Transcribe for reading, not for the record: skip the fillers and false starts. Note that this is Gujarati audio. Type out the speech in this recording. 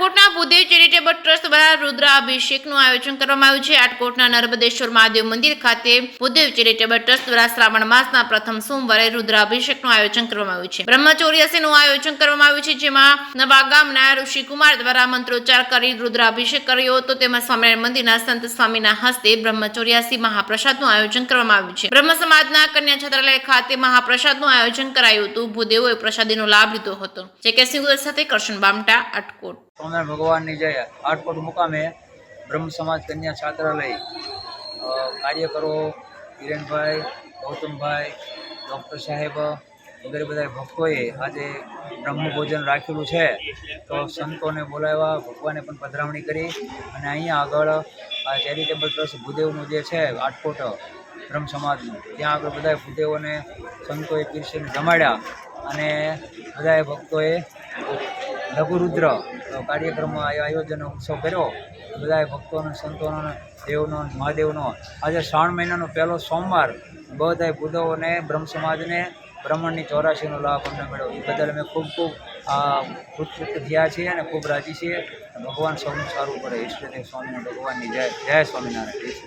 આટકોટના ભૂદેવ ચેરિટેબલ ટ્રસ્ટ દ્વારા રુદ્રાભિષેકનું આયોજન કરવામાં આવ્યું છે। આટકોટના નર્મદેશ્વર મહાદેવ મંદિર ખાતે ભૂદેવ ચેરિટેબલ ટ્રસ્ટ દ્વારા શ્રાવણ માસના પ્રથમ સોમવારે રુદ્રાભિષેકનું આયોજન કરવામાં આવ્યું છે। બ્રહ્મચોર્યાસીનું આયોજન કરવામાં આવ્યું છે, જેમાં નવા ગામના ઋષિકુમાર દ્વારા મંત્રોચ્ચાર કરી રુદ્રાભિષેક કર્યો હતો। તેમાં સ્વામિનારાયણ મંદિરના સંત સ્વામીના હસ્તે બ્રહ્મચોર્યાસી મહાપ્રસાદનું આયોજન કરવામાં આવ્યું છે। બ્રહ્મ સમાજના કન્યા છાત્રાલય ખાતે મહાપ્રસાદનું આયોજન કરાયું હતું। ભૂદેવોએ પ્રસાદીનો લાભ લીધો હતો। જે સિંગલ સાથે કરશન બામટા આટકોટ। સ્વામિનારાયણ ભગવાનની જય। આટકોટ મુકામે બ્રહ્મ સમાજ કન્યા છાત્રાલય કાર્યકરો હિરેનભાઈ, ગૌતમભાઈ, ડૉક્ટર સાહેબ વગેરે બધા ભક્તોએ આજે બ્રહ્મ ભોજન રાખેલું છે। તો સંતોને બોલાવ્યા, ભગવાને પણ પધરામણી કરી અને અહીંયા આગળ આ ચેરિટેબલ ટ્રસ્ટ ભૂદેવનું જે છે આટકોટ બ્રહ્મ સમાજનું, ત્યાં આગળ બધા ભૂદેવોને સંતોએ પીરસીને જમાડ્યા અને બધાએ ભક્તોએ લઘુરુદ્ર કાર્યક્રમ આયોજન ઉત્સવ કર્યો। બધાએ ભક્તોનો, સંતોનો, દેવનો, મહાદેવનો આજે શ્રાવણ મહિનાનો પહેલો સોમવાર બધાએ ભૂદેવોને બ્રહ્મ સમાજને બ્રાહ્મણની 84નો લાભ અમને મળ્યો। એ બદલ અમે ખૂબ કૃતજ્ઞ થયા છીએ અને ખૂબ રાજી છીએ। ભગવાન સૌનું સારું કરે। ઈષ્ટદેવ સ્વામિનારાયણ ભગવાનની જય। જય સ્વામિનારાયણ।